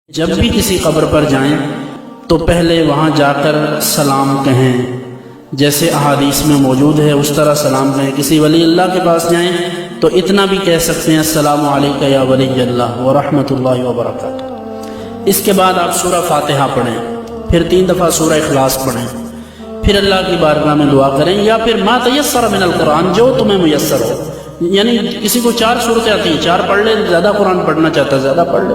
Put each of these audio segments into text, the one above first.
جب بھی کسی قبر پر جائیں تو پہلے وہاں جا کر سلام کہیں، جیسے احادیث میں موجود ہے اس طرح سلام کہیں۔ کسی ولی اللہ کے پاس جائیں تو اتنا بھی کہہ سکتے ہیں السلام علیکم یا ولی اللہ ورحمۃ اللہ وبرکاتہ۔ اس کے بعد آپ سورہ فاتحہ پڑھیں، پھر 3 دفعہ سورہ اخلاص پڑھیں، پھر اللہ کی بارگاہ میں دعا کریں، یا پھر ما تیسر من القرآن، جو تمہیں میسر ہو۔ یعنی کسی کو 4 صورتیں آتی ہیں، 4 پڑھ لے، زیادہ قرآن پڑھنا چاہتا ہے زیادہ پڑھ لے،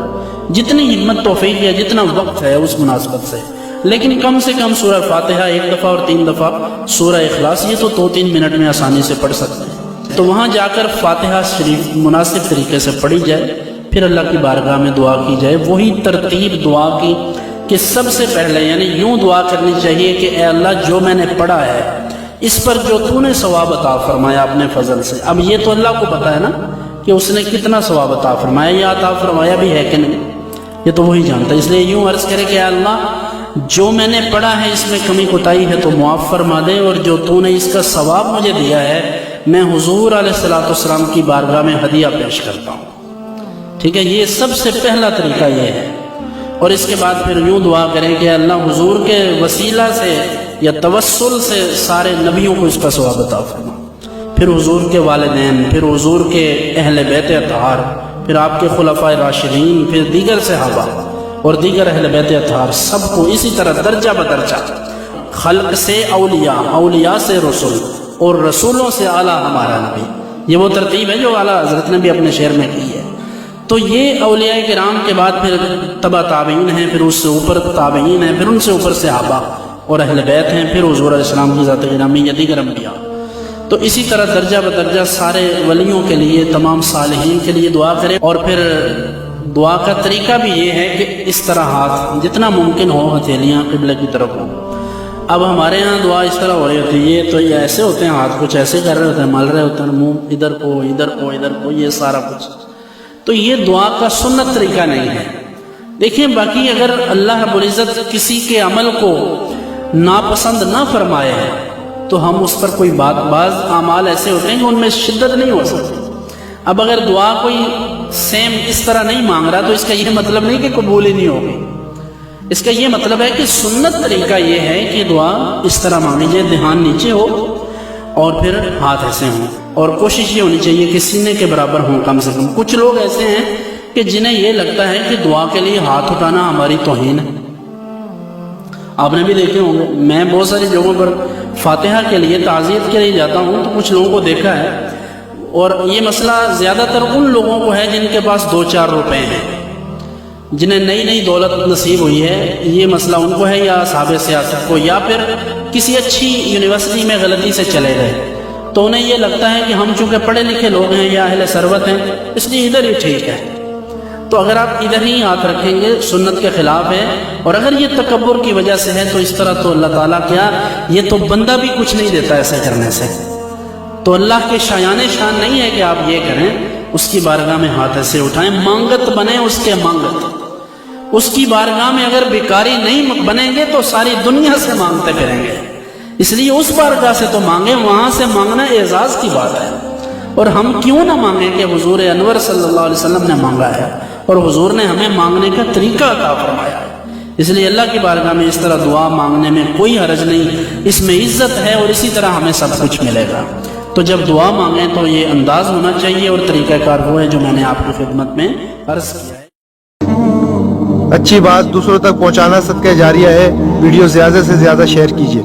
جتنی ہمت توفیق ہے، جتنا وقت ہے اس مناسبت سے، لیکن کم سے کم سورہ فاتحہ 1 دفعہ اور 3 دفعہ سورہ اخلاص، یہ تو 2-3 منٹ میں آسانی سے پڑھ سکتے ہیں۔ تو وہاں جا کر فاتحہ شریف مناسب طریقے سے پڑھی جائے، پھر اللہ کی بارگاہ میں دعا کی جائے، وہی ترتیب دعا کی کہ سب سے پہلے یعنی یوں دعا کرنی چاہیے کہ اے اللہ جو میں نے پڑھا ہے اس پر جو تو نے ثواب عطا فرمایا اپنے فضل سے۔ اب یہ تو اللہ کو پتا ہے نا کہ اس نے کتنا ثواب عطا فرمایا، یا عطا فرمایا بھی ہے کہ نہیں، یہ تو وہی جانتا ہے۔ اس لیے یوں عرض کرے کہ اے اللہ جو میں نے پڑھا ہے اس میں کمی کوتاہی ہے تو معاف فرما دے، اور جو تو نے اس کا ثواب مجھے دیا ہے میں حضور علیہ الصلوۃ والسلام کی بارگاہ میں ہدیہ پیش کرتا ہوں۔ ٹھیک ہے، یہ سب سے پہلا طریقہ یہ ہے۔ اور اس کے بعد پھر یوں دعا کریں کہ اللہ حضور کے وسیلہ سے یا توسل سے سارے نبیوں کو اس کا ثواب عطا فرما، پھر حضور کے والدین، پھر حضور کے اہل بیت اطہار، پھر آپ کے خلفائے راشدین، پھر دیگر صحابہ اور دیگر اہل بیت اطہار، سب کو اسی طرح درجہ بدرجہ، خلق سے اولیاء، اولیاء سے رسول، اور رسولوں سے اعلیٰ ہمارا نبی۔ یہ وہ ترتیب ہے جو اعلیٰ حضرت نے بھی اپنے شعر میں کی ہے۔ تو یہ اولیاء کرام کے بعد پھر تبع تابعین ہیں، پھر اس سے اوپر تابعین ہیں، پھر ان سے اوپر صحابہ اور اہل بیت ہیں، پھر حضور علیہ السلام کی ذات گرامی یا دیگر انبیاء۔ تو اسی طرح درجہ بدرجہ سارے ولیوں کے لیے، تمام صالحین کے لیے دعا کریں۔ اور پھر دعا کا طریقہ بھی یہ ہے کہ اس طرح ہاتھ جتنا ممکن ہو ہتھیلیاں قبلہ کی طرف ہوں۔ اب ہمارے ہاں دعا اس طرح ہو رہی ہوتی ہے، یہ تو یہ ایسے ہوتے ہیں، ہاتھ کچھ ایسے کر رہے ہوتے ہیں، مل رہے ہوتے ہیں، منہ ادھر کو ادھر کو ادھر کو، یہ سارا کچھ۔ تو یہ دعا کا سنت طریقہ نہیں ہے۔ دیکھیں باقی اگر اللہ رب العزت کسی کے عمل کو ناپسند نہ فرمائے تو ہم اس پر کوئی بعض اعمال ایسے ہوتے ہیں کہ ان میں شدت نہیں ہو سکتی۔ اب اگر دعا کوئی سیم اس طرح نہیں مانگ رہا تو اس کا یہ مطلب نہیں کہ قبول ہی نہیں ہوگی، اس کا یہ مطلب ہے کہ سنت طریقہ یہ ہے کہ دعا اس طرح مانگی جائے، دھیان نیچے ہو اور پھر ہاتھ ایسے ہوں، اور کوشش یہ ہونی چاہیے کہ سینے کے برابر ہوں کم سے کم۔ کچھ لوگ ایسے ہیں کہ جنہیں یہ لگتا ہے کہ دعا کے لیے ہاتھ اٹھانا ہماری توہین ہے۔ آپ نے بھی دیکھے ہوں گے، میں بہت ساری جگہوں پر فاتحہ کے لیے تعزیت کے لیے جاتا ہوں تو کچھ لوگوں کو دیکھا ہے، اور یہ مسئلہ زیادہ تر ان لوگوں کو ہے جن کے پاس 2-4 روپے ہیں، جنہیں نئی نئی دولت نصیب ہوئی ہے، یہ مسئلہ ان کو ہے، یا اصحاب سیاست کو، یا پھر کسی اچھی یونیورسٹی میں غلطی سے چلے گئے تو انہیں یہ لگتا ہے کہ ہم چونکہ پڑھے لکھے لوگ ہیں یا اہل ثروت ہیں اس لیے ادھر ہی ٹھیک ہے۔ تو اگر آپ ادھر ہی ہاتھ رکھیں گے سنت کے خلاف ہے، اور اگر یہ تکبر کی وجہ سے ہے تو اس طرح تو اللہ تعالیٰ کیا، یہ تو بندہ بھی کچھ نہیں دیتا ایسے کرنے سے۔ تو اللہ کے شایان شان نہیں ہے کہ آپ یہ کریں، اس کی بارگاہ میں ہاتھ ایسے اٹھائیں، مانگت بنیں اس کے مانگت۔ اس کی بارگاہ میں اگر بیکاری نہیں بنیں گے تو ساری دنیا سے مانگتے پھریں گے، اس لیے اس بارگاہ سے تو مانگیں، وہاں سے مانگنا اعزاز کی بات ہے۔ اور ہم کیوں نہ مانگیں کہ حضور انور صلی اللہ علیہ وسلم نے مانگا ہے اور حضور نے ہمیں مانگنے کا طریقہ عطا فرمایا ہے۔ اس لیے اللہ کی بارگاہ میں اس طرح دعا مانگنے میں کوئی حرج نہیں، اس میں عزت ہے، اور اسی طرح ہمیں سب کچھ ملے گا۔ تو جب دعا مانگیں تو یہ انداز ہونا چاہیے، اور طریقہ کار وہ ہے جو میں نے آپ کی خدمت میں عرض کیا ہے۔ اچھی بات دوسروں تک پہنچانا صدقہ جاریہ ہے۔ ویڈیو زیادہ سے زیادہ شیئر کیجیے۔